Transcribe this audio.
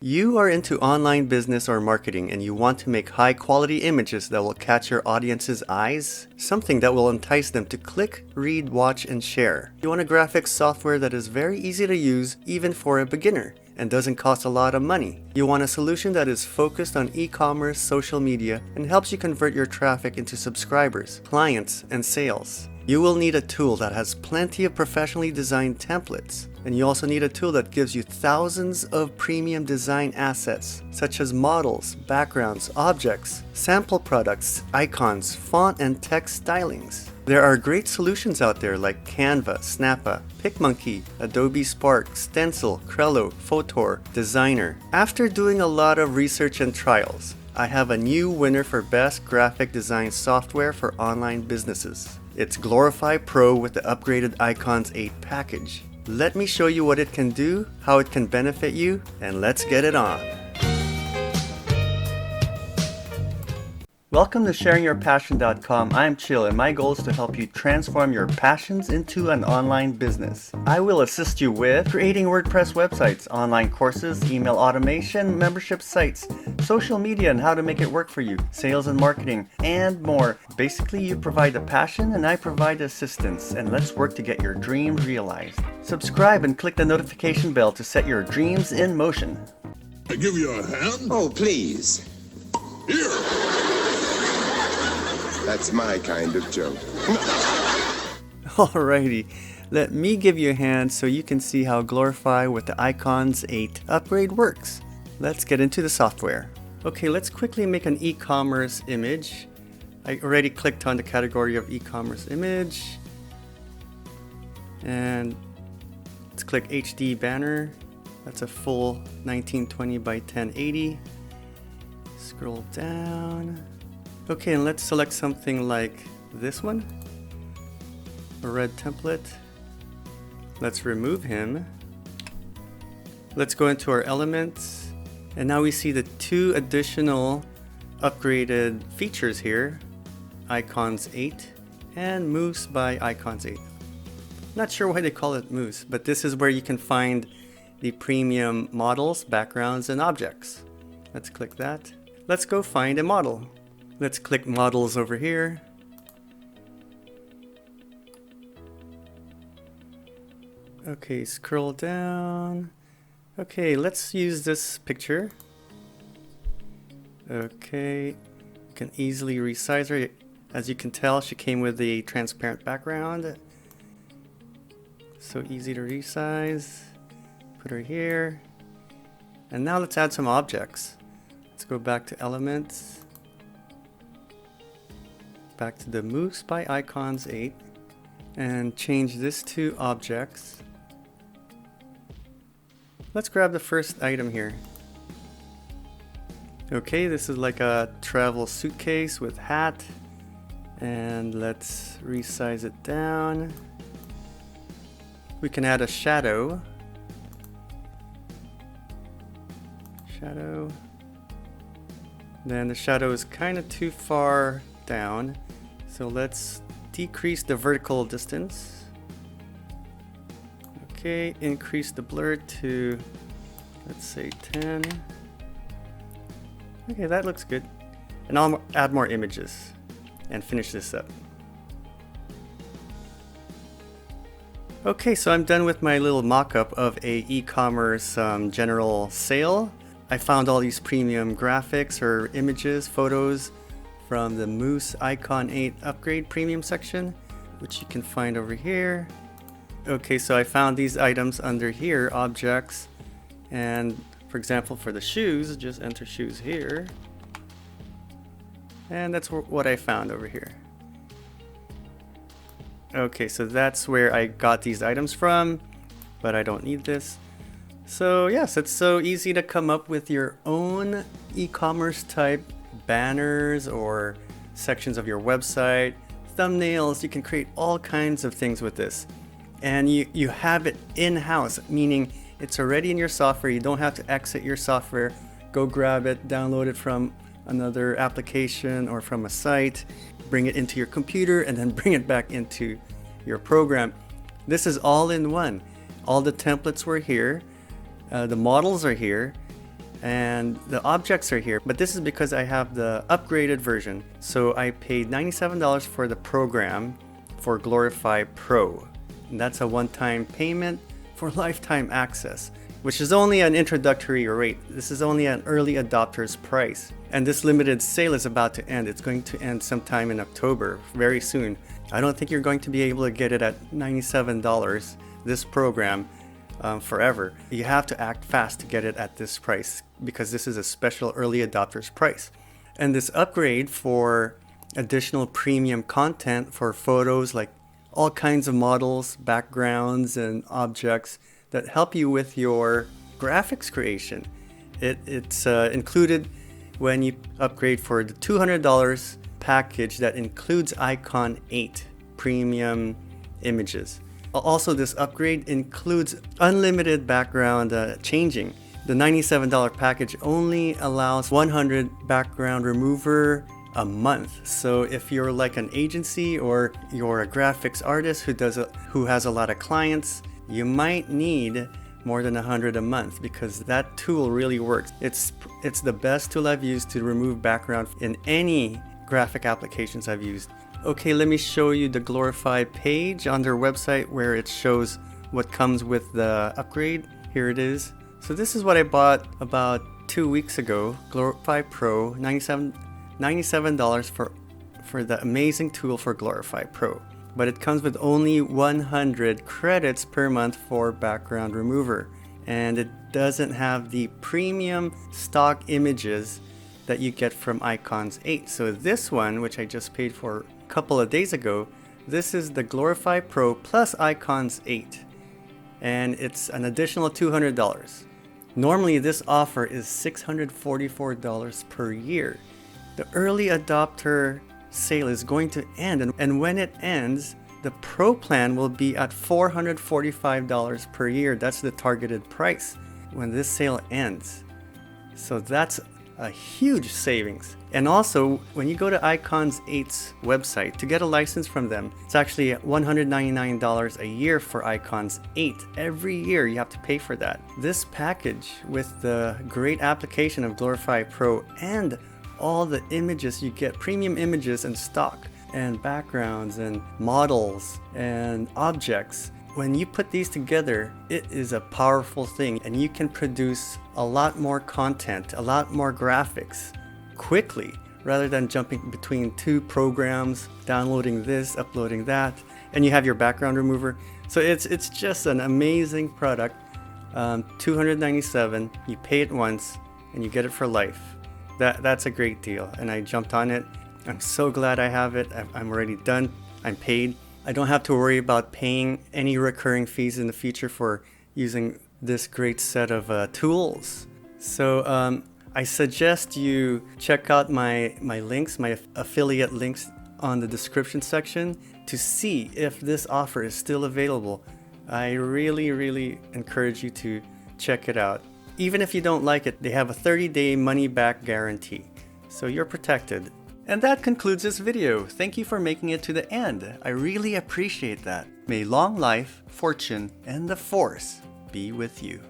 You are into online business or marketing and you want to make high quality images that will catch your audience's eyes? Something that will entice them to click, read, watch, and share. You want a graphics software that is very easy to use even for a beginner and doesn't cost a lot of money. You want a solution that is focused on e-commerce, social media, and helps you convert your traffic into subscribers, clients, and sales. You will need a tool that has plenty of professionally designed templates. And you also need a tool that gives you thousands of premium design assets, such as models, backgrounds, objects, sample products, icons, font and text stylings. There are great solutions out there like Canva, Snappa, Picmonkey, Adobe Spark, Stencil, Crello, Fotor, Desygner. After doing a lot of research and trials, I have a new winner for Best Graphic Design Software for Online Businesses. It's Glorify Pro with the upgraded Icons8 package. Let me show you what it can do, how it can benefit you, and let's get it on. Welcome to SharingYourPassion.com. I'm Chill and my goal is to help you transform your passions into an online business. I will assist you with creating WordPress websites, online courses, email automation, membership sites, social media and how to make it work for you, sales and marketing, and more. Basically, you provide the passion and I provide assistance, and let's work to get your dreams realized. Subscribe and click the notification bell to set your dreams in motion. I give you a hand? Oh, please. Here! That's my kind of joke. Alrighty, let me give you a hand so you can see how Glorify with the Icons8 upgrade works. Let's get into the software. Okay, let's quickly make an e-commerce image. I already clicked on the category of e-commerce image. And let's click HD banner. That's a full 1920 by 1080. Scroll down. Okay, and let's select something like this one, a red template. Let's remove him. Let's go into our elements, and now we see the two additional upgraded features here, Icons8 and Moose by Icons8. Not sure why they call it Moose, but this is where you can find the premium models, backgrounds, and objects. Let's click that. Let's go find a model. Let's click models over here. Okay, scroll down. Okay, let's use this picture. Okay, you can easily resize her. As you can tell, she came with a transparent background. So easy to resize. Put her here. And now let's add some objects. Let's go back to elements. Back to the Moose by Icons8 and change this to objects. Let's grab the first item here. Okay, this is like a travel suitcase with hat, and let's resize it down. We can add a shadow. Then the shadow is kind of too far down, so let's decrease the vertical distance. Okay, increase the blur to, let's say 10. Okay, that looks good. And I'll add more images and finish this up. Okay, so I'm done with my little mock-up of a e-commerce general sale. I found all these premium graphics or images, photos from the Moose Icon8 upgrade premium section, which you can find over here. Okay, so I found these items under here, objects, and for example for the shoes, just enter shoes here, and that's what I found over here. Okay, so that's where I got these items from, but I don't need this. So yes, it's so easy to come up with your own e-commerce type banners or sections of your website, thumbnails. You can create all kinds of things with this, and you have it in-house, meaning it's already in your software. You don't have to exit your software, go grab it, download it from another application or from a site, bring it into your computer, and then bring it back into your program. This is all in one. All the templates were here, the models are here, And the objects are here, but this is because I have the upgraded version. So I paid $97 for the program for Glorify Pro. And that's a one-time payment for lifetime access, which is only an introductory rate. This is only an early adopter's price. And this limited sale is about to end. It's going to end sometime in October, very soon. I don't think you're going to be able to get it at $97, this program, forever. You have to act fast to get it at this price because this is a special early adopter's price. And this upgrade for additional premium content for photos, like all kinds of models, backgrounds, and objects that help you with your graphics creation. It's included when you upgrade for the $200 package that includes Icon8 premium images. Also, this upgrade includes unlimited background changing. The $97 package only allows 100 background remover a month. So if you're like an agency or you're a graphics artist who has a lot of clients, you might need more than 100 a month because that tool really works. It's the best tool I've used to remove background in any graphic applications I've used. Okay, let me show you the Glorify page on their website where it shows what comes with the upgrade. Here it is. So this is what I bought about 2 weeks ago. Glorify Pro, $97 for the amazing tool for Glorify Pro. But it comes with only 100 credits per month for background remover. And it doesn't have the premium stock images that you get from Icons8. So this one, which I just paid for a couple of days ago, this is the Glorify Pro plus Icons8. And it's an additional $200. Normally this offer is $644 per year. The early adopter sale is going to end, and when it ends, the Pro plan will be at $445 per year. That's the targeted price when this sale ends. So that's a huge savings. And also, when you go to Icons8's website to get a license from them, it's actually $199 a year for Icons8. Every year you have to pay for that. This package with the great application of Glorify Pro and all the images you get, premium images and stock and backgrounds and models and objects. When you put these together, it is a powerful thing, and you can produce a lot more content, a lot more graphics quickly rather than jumping between two programs, downloading this, uploading that, and you have your background remover. So it's just an amazing product. $297, you pay it once and you get it for life. That's a great deal, and I jumped on it. I'm so glad I have it. I'm already done. I'm paid. I don't have to worry about paying any recurring fees in the future for using this great set of tools. So I suggest you check out my links, my affiliate links on the description section to see if this offer is still available. I really encourage you to check it out. Even if you don't like it, they have a 30-day money-back guarantee, so you're protected. And that concludes this video. Thank you for making it to the end. I really appreciate that. May long life, fortune, and the force be with you.